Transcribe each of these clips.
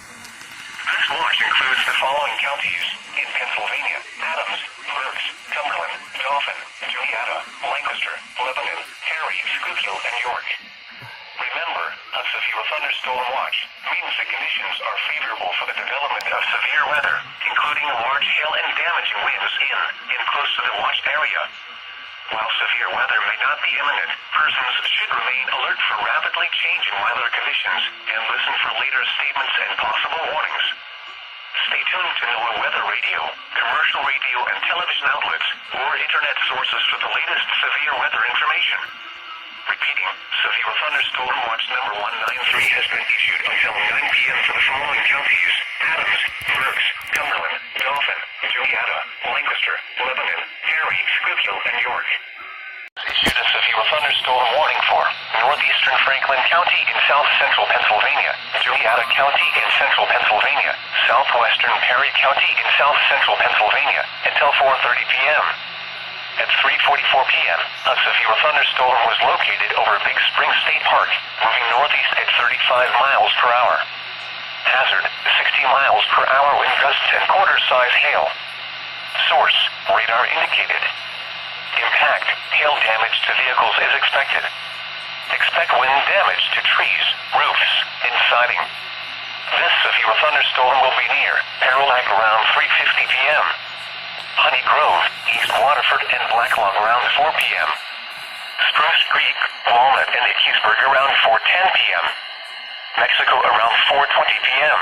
This watch includes the following counties in Pennsylvania: Adams, Berks, Cumberland, Dauphin, Juniata, Lancaster, Lebanon, Perry, Schuylkill, and York. Remember, a severe thunderstorm watch means the conditions are favorable for the development of severe weather, including large hail and damaging winds in and close to the watched area. While severe weather may not be imminent, persons should remain alert for rapidly changing weather conditions and listen for later statements and possible warnings. Stay tuned to NOAA weather radio, commercial radio and television outlets, or internet sources for the latest severe weather information. Repeating, severe thunderstorm watch number 193 has been issued until 9 p.m. for the following counties: Adams, Berks, Cumberland, Dauphin, Juniata, Lancaster, Lebanon, Perry, Schuylkill, and York. Issued a severe thunderstorm warning for northeastern Franklin County in south-central Pennsylvania, Juniata County in central Pennsylvania, southwestern Perry County in south-central Pennsylvania, until 4:30 p.m. At 3:44 p.m., a severe thunderstorm was located over Big Spring State Park, moving northeast at 35 miles per hour. Hazard, 60 miles per hour wind gusts and quarter-size hail. Source, radar indicated. Impact, hail damage to vehicles is expected. Expect wind damage to trees, roofs, and siding. This severe thunderstorm will be near Parallax around 3:50 p.m. Honey Grove, East Waterford, and Blacklog around 4 p.m. Spruce Creek, Walnut, and Harrisburg around 4:10 p.m. Mexico around 4:20 p.m.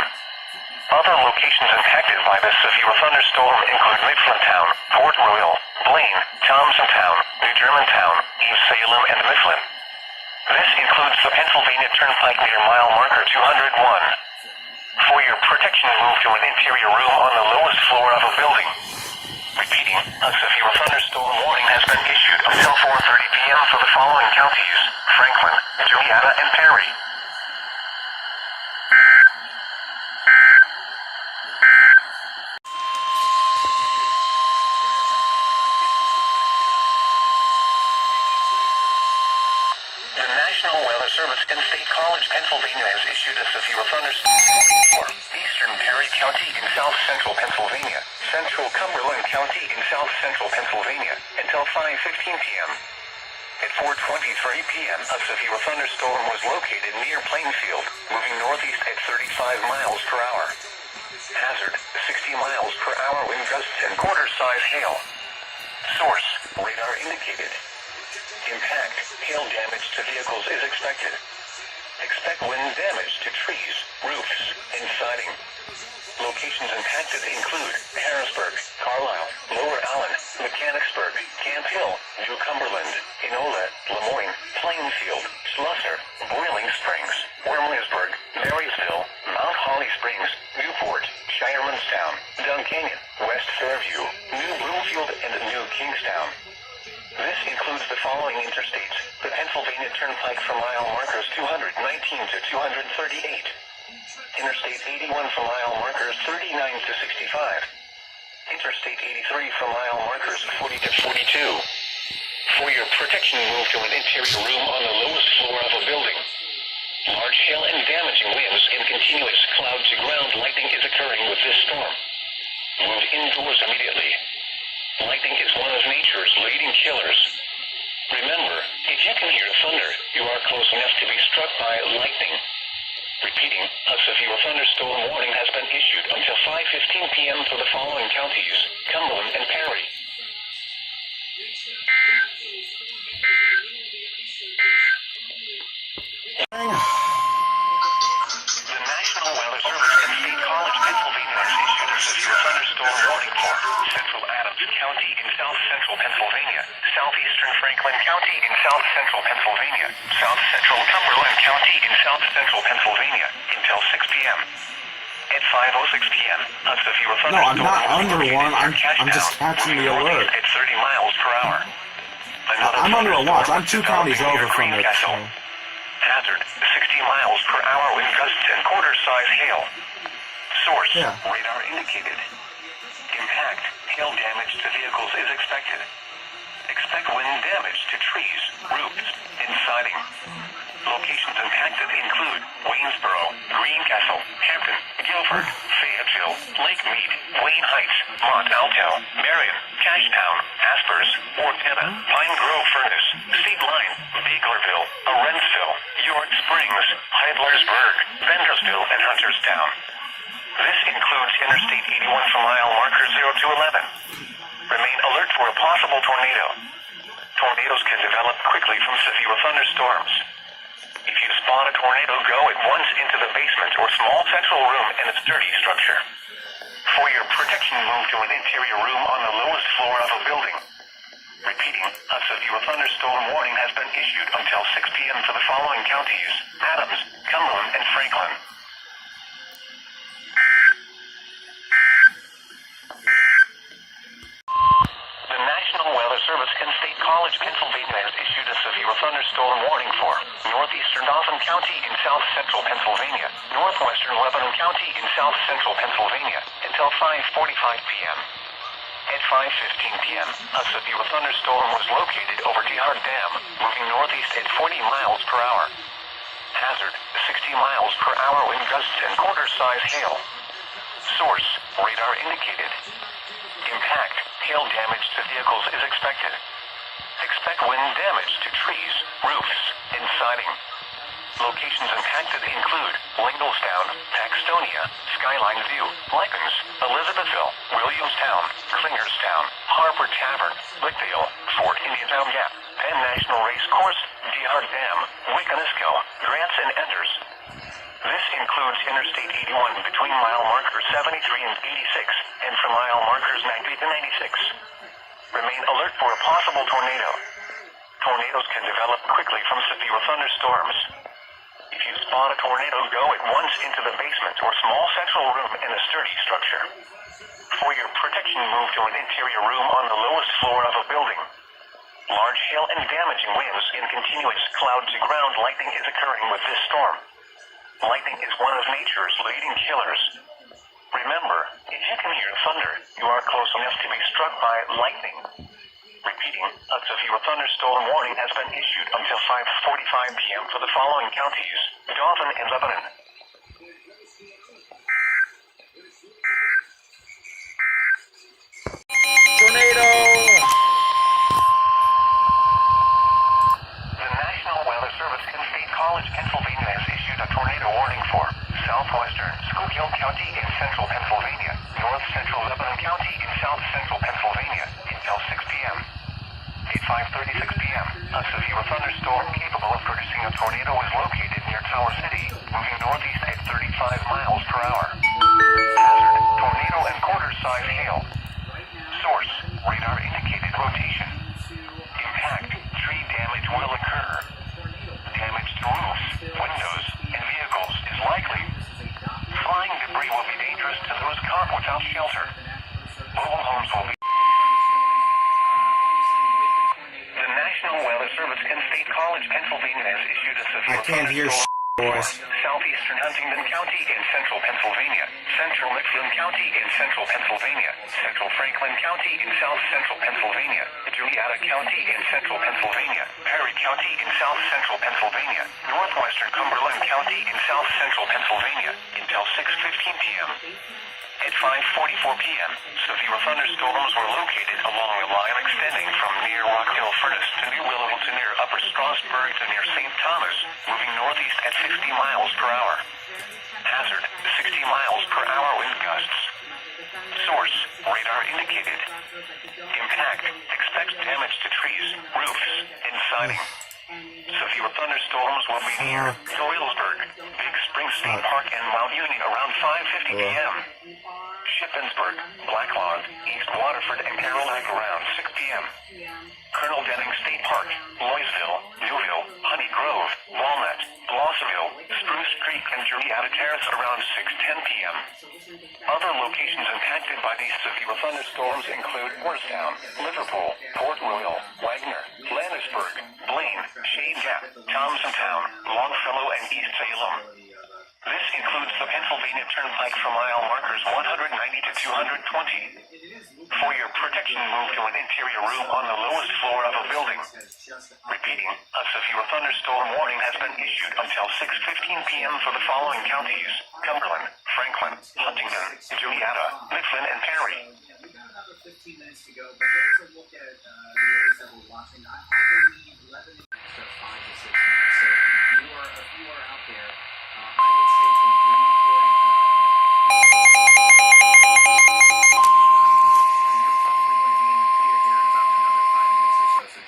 Other locations impacted by this severe thunderstorm include Midland, Port Royal, Blaine, Thompsontown, New Germantown, East Salem, and Midland. This includes the Pennsylvania Turnpike near mile marker 201. For your protection, move to an interior room on the lowest floor of a building. Repeating, a severe thunderstorm warning has been issued until 4:30 p.m. for the following counties: Franklin, Juniata, and Perry. The National Weather Service in State College, Pennsylvania has issued a severe thunderstorm for eastern Perry County in south-central Pennsylvania, central Cumberland County in south-central Pennsylvania, until 5:15 p.m. At 4:23 p.m., a severe thunderstorm was located near Plainfield, moving northeast at 35 miles per hour. Hazard, 60 miles per hour wind gusts and quarter-size hail. Source, radar indicated. Impact, hail damage to vehicles is expected. Expect wind damage to trees, roofs, and siding. Locations impacted include Harrisburg, Carlisle, Lower Allen, Mechanicsburg, Camp Hill, New Cumberland, Enola, Lemoyne, Plainfield, Slusser, Boiling Springs, Wormleysburg, Marysville, Mount Holly Springs, Newport, Shiremanstown, Duncanyon, West Fairview, New Bloomfield, and New Kingstown. This includes the following interstates: the Pennsylvania Turnpike from mile markers 219 to 238. Interstate 81 from mile markers 39 to 65. Interstate 83 from mile markers 40 to 42. For your protection, move to an interior room on the lowest floor of a building. Large hail and damaging winds and continuous cloud-to-ground lightning is occurring with this storm. Move indoors immediately. Lightning is one of nature's leading killers. Remember, if you can hear thunder, you are close enough to be struck by lightning. Repeating, a severe thunderstorm warning has been issued until 5:15 p.m. for the following counties: Cumberland and Perry. The National Weather Service in State College, Pennsylvania has issued a severe thunderstorm warning for central Adams County in south-central Pennsylvania, southeastern Franklin County in south-central Pennsylvania, south-central Cumberland County in south-central Pennsylvania, until 6 p.m. At 5:06 p.m., a severe thunderstorm. No, I'm not under one. I'm just catching the alert. At 30 miles per hour. I'm under a watch. I'm 2 counties over from it. So. Hazard, 60 miles per hour wind gusts and quarter-size hail. Source, radar indicated. Impact, hail damage to vehicles is expected. Expect wind damage to trees, roofs, and siding. Locations impacted include Waynesboro, Greencastle, Hampton, Milford, Fayetteville, Lake Mead, Wayne Heights, Mont Alto, Marion, Cashtown, Aspers, Ortega, Pine Grove Furnace, Seed Line, Baglerville, Lawrenceville, York Springs, Heidlersburg, Vendersville, and Hunterstown. This includes Interstate 81 from mile marker 0 to 11. Remain alert for a possible tornado. Tornadoes can develop quickly from severe thunderstorms. If you spot a tornado, go at once into the basement or small central room in a sturdy structure. For your protection, move to an interior room on the lowest floor of a building. Repeating, a severe thunderstorm warning has been issued until 6 p.m. for the following counties: Adams, Cumberland, and Franklin. The National Weather Service in State College, Pennsylvania has issued a severe thunderstorm warning for northeastern Dauphin County in south central Pennsylvania, northwestern Lebanon County in south central Pennsylvania until 5:45 p.m. At 5:15 p.m., a severe thunderstorm was located over Dehart Dam, moving northeast at 40 miles per hour. Hazard, 60 miles per hour wind gusts and quarter-size hail. Source, radar indicated. Impact, hail damage to vehicles is expected. Expect wind damage to trees, roofs, and siding. Locations impacted include Linglestown, Paxtonia, Skyline View, Lycans, Elizabethville, Williamstown, Clingerstown, Harper Tavern, Blickdale, Fort Indiantown Gap, Penn National Race Course, Dehart Dam, Wiconisco, Grants and Enders. This includes Interstate 81 between mile markers 73 and 86, and from mile markers 90 to 96. Remain alert for a possible tornado. Tornadoes can develop quickly from severe thunderstorms. If you spot a tornado, go at once into the basement or small central room in a sturdy structure. For your protection, move to an interior room on the lowest floor of a building. Large hail and damaging winds and continuous cloud-to-ground lightning is occurring with this storm. Lightning is one of nature's leading killers. Remember, if you can hear thunder, you are close enough to be struck by lightning. Repeating, a severe thunderstorm warning has been issued until 5:45 p.m. for the following counties: Dauphin and Lebanon. Tornado! The National Weather Service in State College, Pennsylvania has issued a tornado warning for southwestern Schuylkill County in central Pennsylvania, north central Lebanon County in south central Pennsylvania until 6 p.m. At 5:36 p.m., a severe thunderstorm capable of producing a tornado was located near Tower City, moving northeast at 35 miles per hour. Hazard, tornado and quarter-size hail. Source, radar indicated rotation. Impact, tree damage will occur. Damage to roofs, windows, and vehicles is likely. Flying debris will be dangerous to those caught without shelter. Mobile homes will be. The National Weather Service in State College, Pennsylvania has issued a severe I can't hear boys. southeastern Huntingdon County in central Pennsylvania, central Midland County in central Pennsylvania, central Franklin County in south central Pennsylvania, Julietta County in central Pennsylvania, Perry County in south central Pennsylvania, northwestern Cumberland County in south central Pennsylvania until 6:15 p.m. At 5:44 p.m., severe thunderstorms were located along a line extending from near Rock Hill Furnace to New Willowville to near Upper Strasburg to near St. Thomas, moving northeast at 60 miles per hour. Hazard, 60 miles per hour wind gusts. Source, radar indicated. Impact, expect damage to trees, roofs, and siding. Severe thunderstorms will be near Doylesburg, Big Spring State Park, and Mount Union around 5:50 p.m. Shippensburg, Blacklawn, East Waterford, and Carroll Lake around 6 p.m. Colonel Denning State Park, Loysville, Newville, Honey Grove, Walnut, Blossville, Spruce Creek, and Julietta Terrace around 6:10 p.m. Other locations impacted by these severe thunderstorms include Morristown, Liverpool, Port Royal, Wagner, Landisburg, Blaine, Shade Gap, Thompsontown, Longfellow, and East Salem. This includes includes the Pennsylvania Turnpike for mile markers 190 to 220. For your protection, move to an interior room on the lowest floor of a building. Repeating, a severe thunderstorm warning has been issued until 6:15 p.m. for the following counties: Cumberland, Franklin, Huntington, Julietta, Midland, and Perry. We've got another 15 minutes to go, but there's a look at the areas that we're watching. I believe 11 minutes or 5 to 6 minutes. So if you are out there, I would say from Greenport,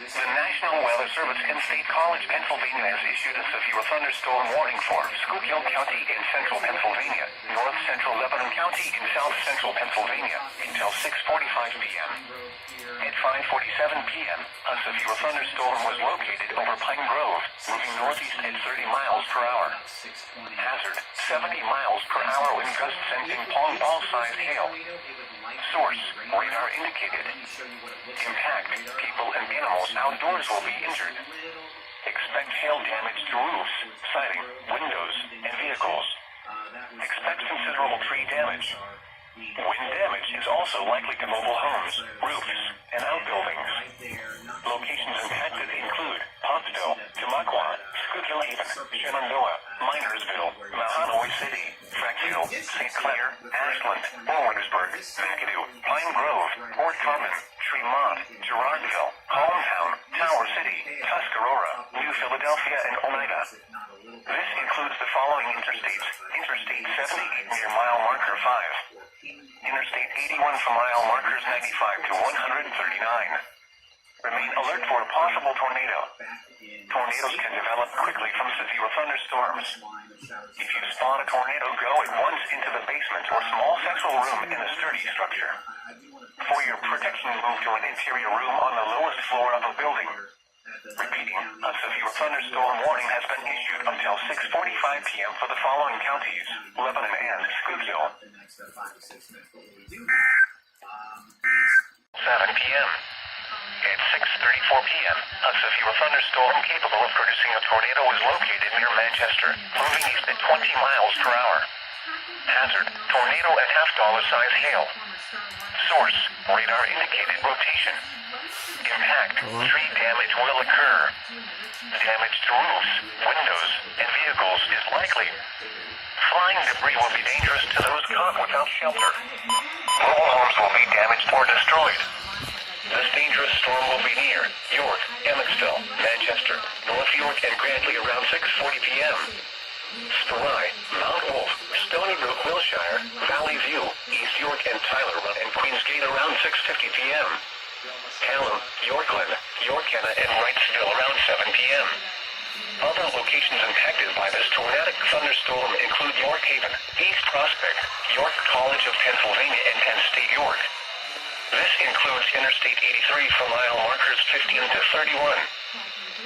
the National Weather Service in State College, Pennsylvania has issued a severe thunderstorm warning for Schuylkill County in central Pennsylvania, north central Lebanon County in south central Pennsylvania until 6:45 p.m. At 5:47 p.m., a severe thunderstorm was located over Pine Grove, moving northeast at 30 miles per hour. Hazard, 70 miles per hour wind gusts sending pong ball-sized hail. Source, radar indicated. Impact, people and animals outdoors will be injured. Expect hail damage to roofs, siding, windows, and vehicles. Expect considerable tree damage. Wind damage is also likely to mobile homes, roofs, and outbuildings. Locations impacted include Pottsville, Tamaqua, Schuylkill Haven, Shenandoah, Minersville, Mahanoy City, Frankville, St. Clair, Ashland, Warrensburg, McAdoo, Pine Grove, Port Common, Tremont, Girardville, Hometown, Tower City, Tuscarora, New Philadelphia, and Oneida. This includes the following interstates: Interstate 78 near mile marker 5. Interstate 81 from mile markers 95 to 139. Remain alert for a possible tornado. Tornadoes can develop quickly from severe thunderstorms. If you spot a tornado, go at once into the basement or small central room in a sturdy structure. For your protection, move to an interior room on the lowest floor of a building. Repeating, a severe thunderstorm warning has been issued until 6:45 p.m. for the following counties: Lebanon and Schuylkill. 7 p.m. At 6:34 p.m., a severe thunderstorm capable of producing a tornado was located near Manchester, moving east at 20 miles per hour. Hazard, tornado and half-dollar-size hail. Source, radar indicated rotation. Impact, tree damage will occur. Damage to roofs, windows, and vehicles is likely. Flying debris will be dangerous to those caught without shelter. Mobile homes will be damaged or destroyed. This dangerous storm will be near York, Emmetsville, Manchester, North York, and Grantley around 6:40 p.m. Spry, Mount Wolf, Stony Brook, Wilshire, Valley View, East York, and Tyler Run, and Queensgate around 6:50 p.m. Hallam, Yorkland, Yorkana, and Wrightsville around 7 p.m. Other locations impacted by this tornadic thunderstorm include York Haven, East Prospect, York College of Pennsylvania, and Penn State York. This includes Interstate 83 for mile markers 15 to 31.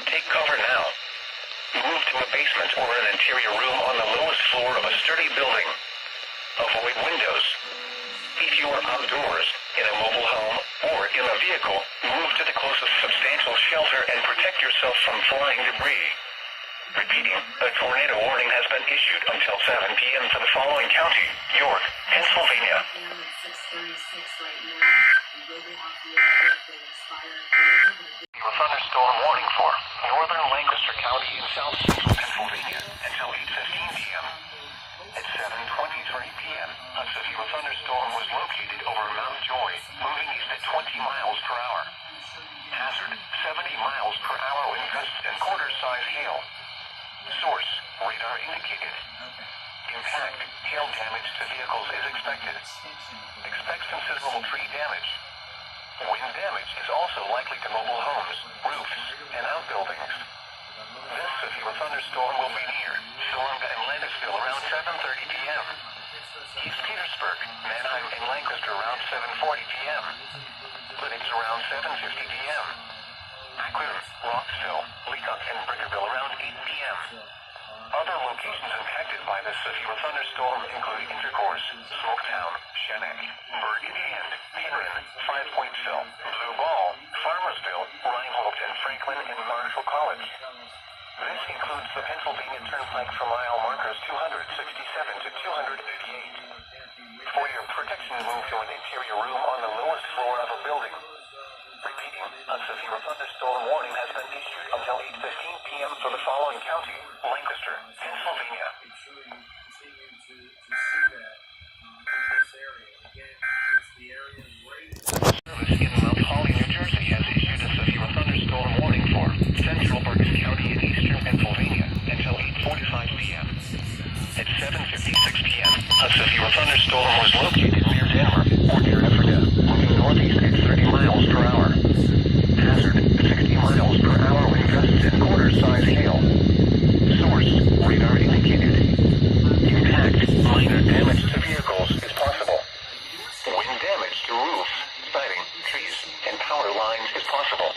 Take cover now. Move to a basement or an interior room on the lowest floor of a sturdy building. Avoid windows. If you are outdoors, in a mobile home, or in a vehicle, move to the closest substantial shelter and protect yourself from flying debris. Repeating, a tornado warning has been issued until 7 p.m. for the following county: York, Pennsylvania. A thunderstorm warning for northern Lancaster County in south central Pennsylvania until 8:15 p.m. At 7:23 p.m., a severe thunderstorm was located over Mount Joy, moving east at 20 miles per hour. Hazard, 70 miles per hour wind gusts and quarter-size hail. Source, radar indicated. Impact, hail damage to vehicles is expected. Expect considerable tree damage. Wind damage is also likely to mobile homes, roofs, and outbuildings. This severe thunderstorm will be near Soronga and Landisville around 7:30 p.m. East Petersburg, Manheim, and Lancaster around 7:40 p.m. Lititz around 7:50 p.m. Akron, Rockville, Leacock, and Brickerville around 8 p.m. Other locations impacted by this severe thunderstorm include Intercourse, Smoketown, Shenandoah, Bergen and Penryn, Five Pointsville, Blue Ball, Farmersville, Reinhold, and Franklin, and Marshall College. This includes the Pennsylvania Turnpike for mile markers 267 to 288. For your protection, move to an interior room on the lowest floor of a building. Repeating, a severe thunderstorm warning has been issued until 8:15 p.m. for the following county: Lancaster, Pennsylvania. Service in Mount Holly, New Jersey has issued a severe thunderstorm warning for Central Berks County in eastern Pennsylvania until 8:45 p.m. At 7:56 p.m., a severe thunderstorm was located near Denver or near Ephrata, moving northeast at 30 miles per hour. Hazard, 60 miles per hour wind gusts and quarter-size hail. Source, radar indicated. Impact, minor damage to vehicles is possible. Wind damage to roofs, siding, trees, and power lines is possible.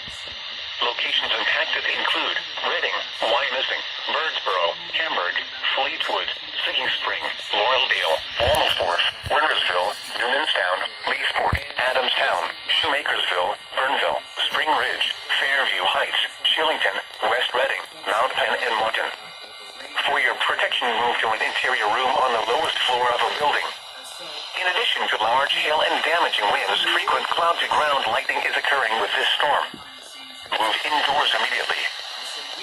Locations impacted include Reading, Wyomissing, Birdsboro, Hamburg, Fleetwood, Singing Spring, Laurelville, Walmasworth, Workersville, Newmanstown, Leesport, Adamstown, Shoemakersville, Burnville, Spring Ridge, Fairview Heights, Shillington, West Reading, Mount Penn, and Morton. For your protection, move to an interior room on the lowest floor of a building. In addition to large hail and damaging winds, frequent cloud-to-ground lightning is occurring with this storm. Move indoors immediately.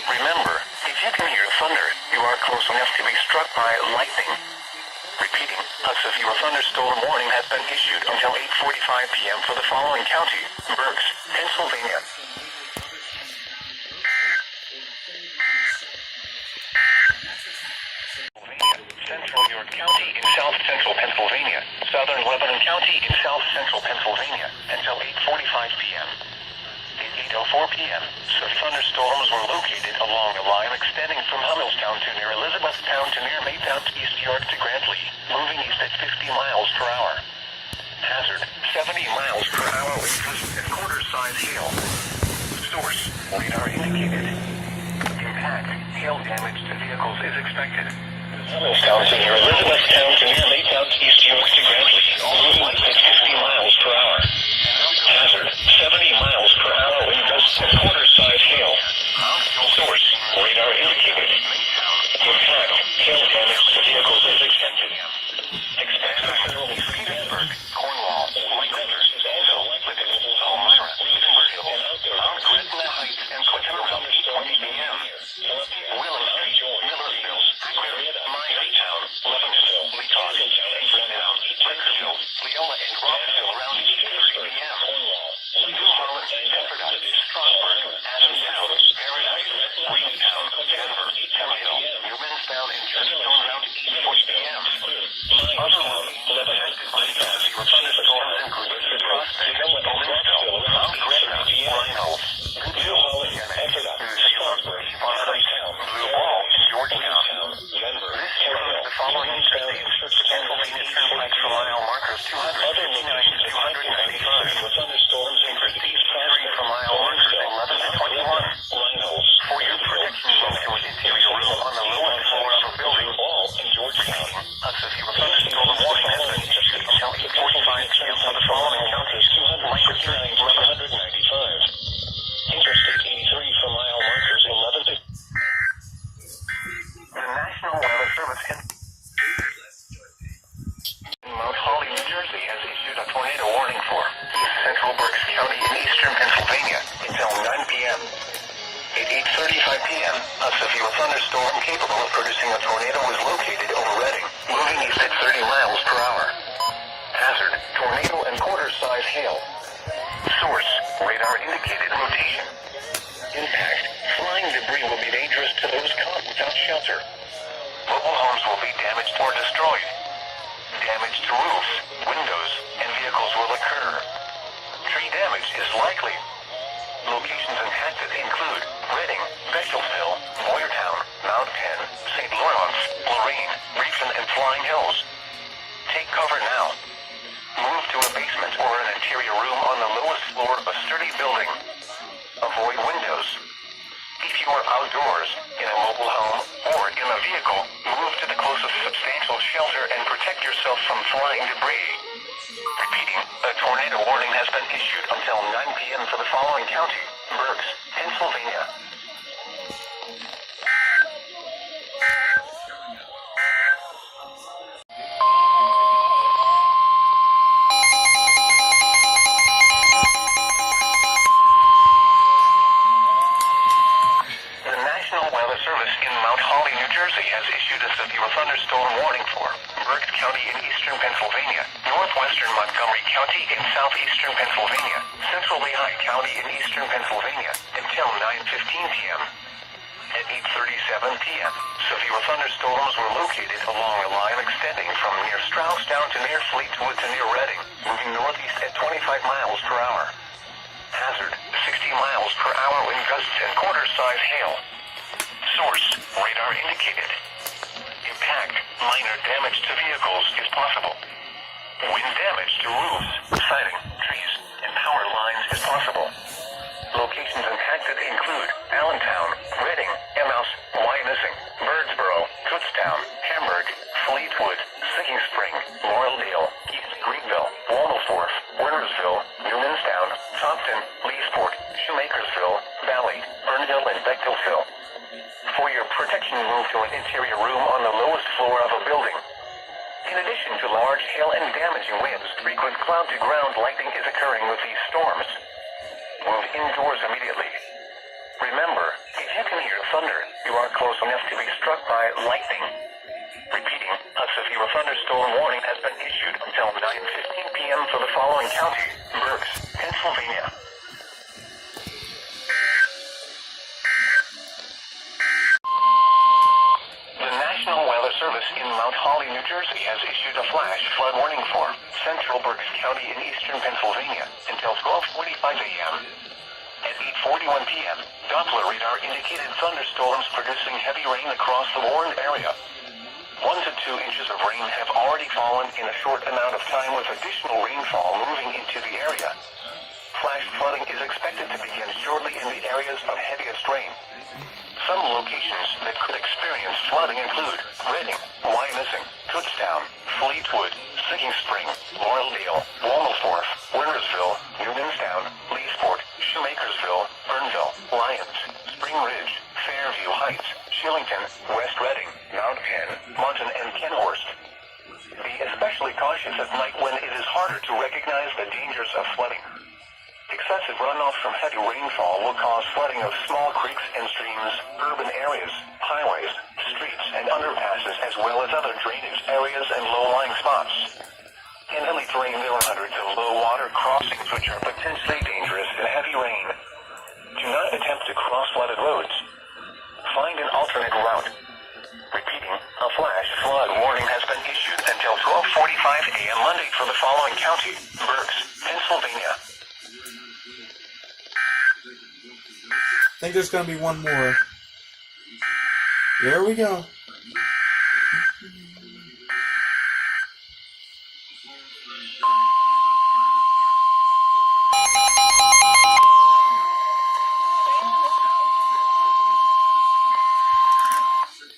Remember, if you can hear thunder, you are close enough to be struck by lightning. Repeating, a severe thunderstorm warning has been issued until 8:45 p.m. for the following county: Berks, Pennsylvania. Central York County in south central Pennsylvania, southern Lebanon County in south central Pennsylvania until 8:45 p.m. At 8:04 p.m., some thunderstorms were located along a line extending from Hummelstown to near Elizabethtown to near Maytown to East York to Grantley, moving east at 50 miles per hour. Hazard, 70 miles per hour wind gusts and quarter-size hail. Source, radar indicated. Impact, hail damage to vehicles is expected. Hummelstown to near Elizabethtown to near Maytown to East York to Grantley, moving east at 50 miles per hour. Hazard, 70 miles per hour wind gusts and quarter-size hail. Source, radar indicated. Impact, hail damage to vehicles is expected. Expect vicinity Harrisburg, Cornwall, Lancaster, Danville, Lincoln, Elmira, Timberhill, Mount Gretna Heights, and Clinton around 8:20 p.m. Willow Street, Millersville, Mytown, Lebanon, Leetown, Anchortown, Parkerville, Leola, and Rockville around 8:30 p.m. New Harlan, Ephrata, Strasburg, Adamstown, Paradise, Greentown, Denver, Temple, Newmanstown, and Churchstone around 8:40 p.m. Other Lebanon, Leetown, thunderstorms include Prospect, Bowmansville, Mount Gretna, Rhino, New Harlan, Ephrata, Strasburg, Adamstown, Blue Wall, and Georgetown. This includes the following interstates: Pennsylvania Turnpike for mile markers 259 to 295. Thunderstorms include East 3 for mile markers 11 to 21. For your protection, move to an interior room on the lowest floor of a building. A severe thunderstorm warning has been issued until 8:45 p.m. for the following counties: Lancaster, Lebanon. Interstate 83 for mile markers 11 to. The National Weather Service in Mount Holly, New Jersey has issued a tornado warning for East Central Berks County in eastern Pennsylvania until 9 p.m. At 8:35 p.m., a severe thunderstorm capable of producing a tornado was located over Reading, moving east at 30 miles per hour. Hazard, tornado and quarter-size hail. Source, radar indicated rotation. Impact, flying debris will be dangerous to those caught without shelter. Mobile homes will be damaged or destroyed. Damage to roofs, windows, and vehicles will occur. Tree damage is likely. Locations impacted include Reading, Bechtelville, Boyertown, Mount Penn, St. Lawrence, Lorraine, Region, and Flying Hills. Take cover now. Move to a basement or an interior room on the lowest floor of a sturdy building. Avoid windows. If you are outdoors, in a mobile home, or in a vehicle, move to the closest substantial shelter and protect yourself from flying debris. Repeating, a tornado warning has been issued until 9 p.m. for the following county: Berks, Pennsylvania. northeastern Pennsylvania, northwestern Montgomery County in southeastern Pennsylvania, central Lehigh County in eastern Pennsylvania, until 9:15 p.m. At 8:37 p.m., severe thunderstorms were located along a line extending from near Strauss down to near Fleetwood to near Reading, moving northeast at 25 miles per hour. Hazard, 60 miles per hour wind gusts and quarter-size hail. Source, radar indicated. Impact, minor damage to vehicles is possible. Wind damage to roofs, siding, trees, and power lines is possible. Locations impacted include Allentown, Reading, Emmaus, Wyomissing, Birdsboro, Kutztown, Hamburg, Fleetwood, Sinking Spring, Laurelville, East Greenville, Waldorf, Wernersville, Newmanstown, Topton, Leesport, Shoemakersville, Valley, Burnville, and Beckville. For your protection, move to an interior room on the lowest floor of a building. In addition to large hail and damaging winds, frequent cloud-to-ground lightning is occurring with these storms. Move indoors immediately. Remember, if you can hear thunder, you are close enough to be struck by lightning. Repeating, a severe thunderstorm warning has been issued until 9:15 p.m. for the following county: Berks, Pennsylvania. The National Weather Service in Mount Holly, New Jersey has issued a flash flood warning for central Berks County in eastern Pennsylvania until 12:45 a.m. At 8:41 p.m., Doppler radar indicated thunderstorms producing heavy rain across the warned area. 1 to 2 inches of rain have already fallen in a short amount of time, with additional rainfall moving into the area. Flash flooding is expected to begin shortly in the areas of heaviest rain. Some locations that could experience flooding include Reading, Wyomissing, Kutztown, Fleetwood, Sinking Spring, Laurelville, Waldorf, Wernersville, Newmanstown, Leesport, Shoemakersville, Burnville, Lyons, Spring Ridge, Fairview Heights, Shillington, West Reading, Mount Penn, Monton, and Kenhorst. Be especially cautious at night when it is harder to recognize the dangers of flooding. Excessive runoff from heavy rainfall will cause flooding of small creeks and streams, urban areas, highways, streets, and underpasses, as well as other drainage areas and low-lying spots. In hilly terrain, there are hundreds of low-water crossings which are potentially dangerous in heavy rain. Do not attempt to cross flooded roads. Find an alternate route. Repeating, a flash flood warning has been issued until 12:45 a.m. Monday for the following county: Berks, Pennsylvania. I think there's going to be one more. There we go.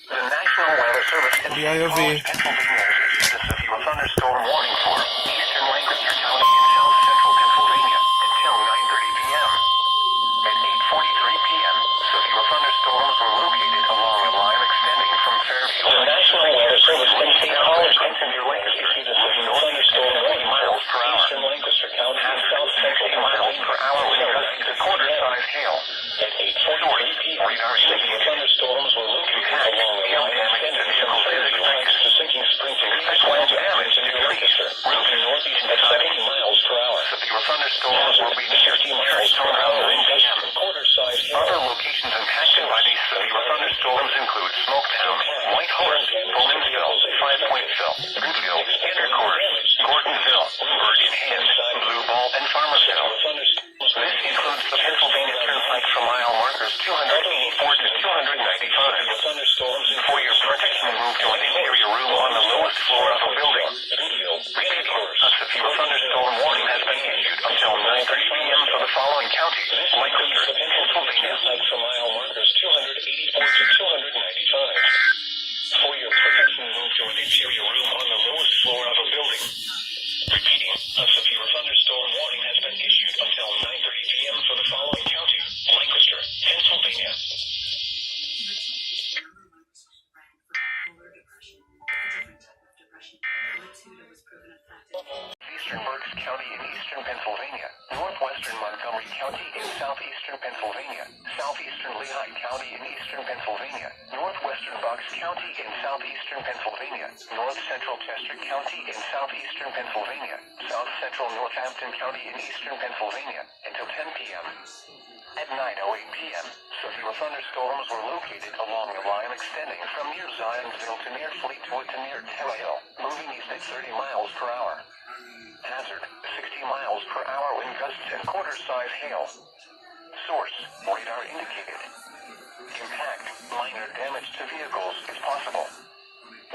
The National Weather Service in WIOV. Pennsylvania has issued a severe thunderstorm warning for eastern Lancaster County in south central Pennsylvania until 9:30 p.m. At 8:43 p.m., severe thunderstorms were located along a line extending from Fairview. The National Weather Service in St. College, near Lancaster, issued a severe thunderstorm warning miles per hour. Eastern Lancaster County in south central miles per hour with gusts to quarter-size hail. At 8:43 p.m., radar indicated thunderstorms were located along a line extending from Fairview Heights to Sinking Spring to Wind damage near Lancaster, moving northeast at 70 miles per hour. Severe thunderstorms will be 60 miles per hour in PM. Other locations impacted by these severe thunderstorms include Smoketown, White Horse, Bowmansville, Five Pointsville, Greenville, Intercourse, Gordonville, Bird in Hand, Blue Ball, and Farmersville. This includes the Pennsylvania Turnpike for mile markers 284 to 295. For your protection, move to an interior room on the lowest floor of a building. Repeating, a severe thunderstorm warning has been issued until 9:30 p.m. for the following counties: Lancaster, Pennsylvania. For mile markers 284 to 295. For your protection, move to an interior room on the lowest floor of a building. Repeating, a severe thunderstorm warning has been issued until 9:30 p.m. for the following county: Lancaster, Pennsylvania. These northeastern Berks County in eastern Pennsylvania, northwestern Montgomery County in southeastern Pennsylvania, southeastern Lehigh County in eastern Pennsylvania, northwestern Bucks County in southeastern Pennsylvania, north central Chester County in southeastern Pennsylvania, south central Northampton County in eastern Pennsylvania, until 10 p.m. At 9:08 p.m., severe thunderstorms were located along the line extending from near Zionsville to near Fleetwood to near Terra Hill, moving east at 30 miles per hour. Hazard, 60 miles per hour wind gusts and quarter-size hail. Source, radar indicated. Impact, minor damage to vehicles is possible.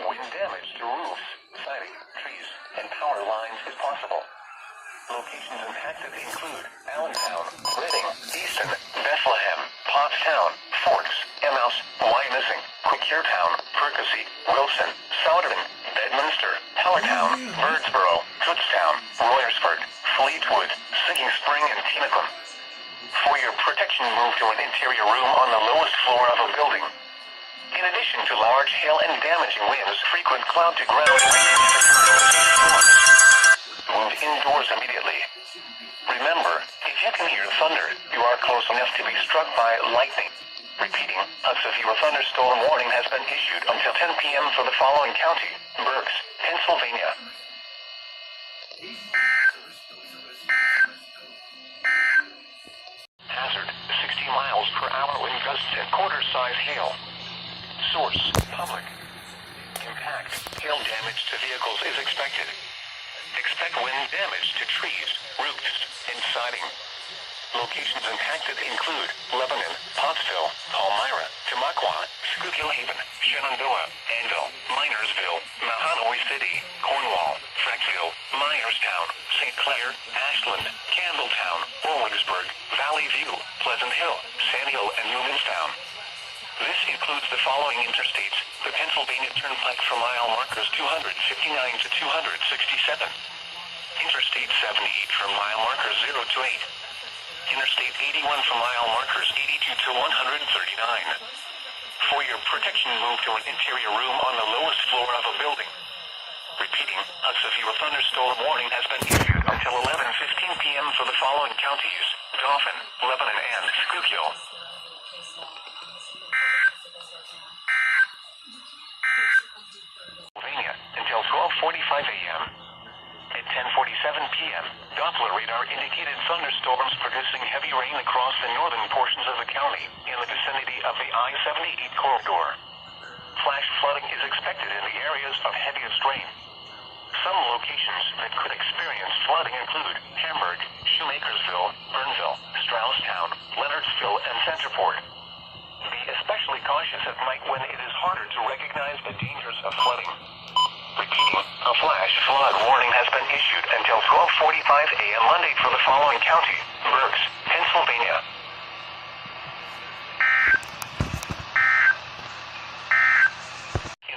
Wind damage to roofs, siding, trees, and power lines is possible. Locations impacted include Allentown, Reading, Easton, Bethlehem, Pottstown, Forks, Emmaus, Wyomissing, Quakertown, Percy, Wilson, Souderton, Bedminster, Hellertown, Birdsboro, Kutztown, Royersford, Fleetwood, Sinking Spring, and Tennecoin. For your protection, move to an interior room on the lowest floor of a building. In addition to large hail and damaging winds, frequent cloud-to-ground move indoors immediately. Remember, if you can hear thunder, you are close enough to be struck by lightning. Repeating, a severe thunderstorm warning has been issued until 10 p.m. for the following county: Berks, Pennsylvania. Hazard, 60 miles per hour wind gusts and quarter-size hail. Source, public. Impact, hail damage to vehicles is expected. Expect wind damage to trees, roofs, and siding. Locations impacted include Lebanon, Pottsville, Palmyra, Tamaqua, Schuylkill Haven, Shenandoah, Anvil, Minersville, Mahanoy City, Cornwall, Frankville, Myerstown, St. Clair, Ashland, Campbelltown, Owensburg, Valley View, Pleasant Hill, Sand Hill, and Newmanstown. This includes the following interstates: the Pennsylvania Turnpike from mile markers 259 to 267. Interstate 78 from mile markers 0 to 8. Interstate 81 from mile markers 82 to 139. For your protection, move to an interior room on the lowest floor of a building. Repeating, a severe thunderstorm warning has been issued until 11:15 p.m. for the following counties: Dauphin, Lebanon, and Schuylkill. Until 12:45 a.m. At 10:47 p.m., Doppler radar indicated thunderstorms producing heavy rain across the northern portions of the county in the vicinity of the I-78 corridor. Flash flooding is expected in the areas of heaviest rain. Some locations that could experience flooding include Hamburg, Shoemakersville, Burnville, Strausstown, Leonardsville, and Centerport. Be especially cautious at night when it is harder to recognize the dangers of flooding. Repeating, a flash flood warning has been issued until 12:45 a.m. Monday for the following county: Berks, Pennsylvania.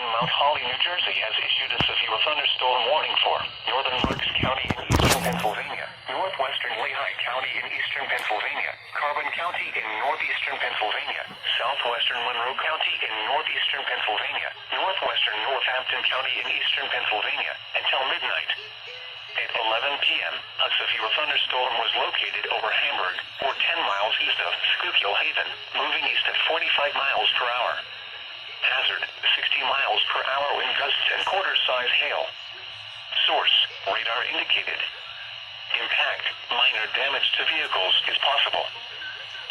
Mount Holly, New Jersey has issued a severe thunderstorm warning for northern Berks County in eastern Pennsylvania, northwestern Lehigh County in eastern Pennsylvania, Carbon County in northeastern Pennsylvania, southwestern Monroe County in northeastern Pennsylvania, northwestern Northampton County in eastern Pennsylvania, until midnight. At 11 p.m., a severe thunderstorm was located over Hamburg, or 10 miles east of Schuylkill Haven, moving east at 45 miles per hour. Hazard, 60 miles per hour wind gusts and quarter-size hail. Source, radar indicated. Impact, minor damage to vehicles is possible.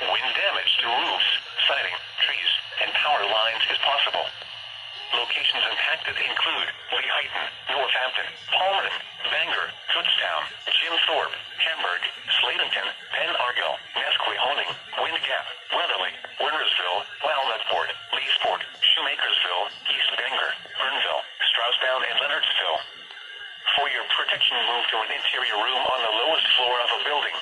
Wind damage to roofs, siding, trees, and power lines is possible. Locations impacted include Lehighton, Northampton, Palmerton, Bangor, Kutztown, Jim Thorpe, Hamburg, Sladenton, Penn Argyll, Nesquehoning, Wind Gap, Weatherly, Wintersville, Walnutport, Leesport, Shoemakersville, East Bangor, Burnville, Strausstown, and Leonardsville. For your protection, move to an interior room on the lowest floor of a building.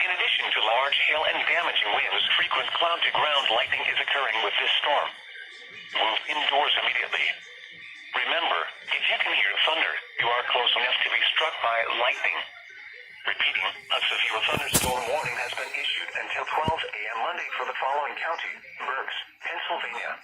In addition to large hail and damaging winds, frequent cloud-to-ground lightning is occurring with this storm. Move indoors immediately. Remember, if you can hear thunder, you are close enough to be struck by lightning. Repeating, a severe thunderstorm warning has been issued until 12 a.m. Monday for the following county: Berks, Pennsylvania.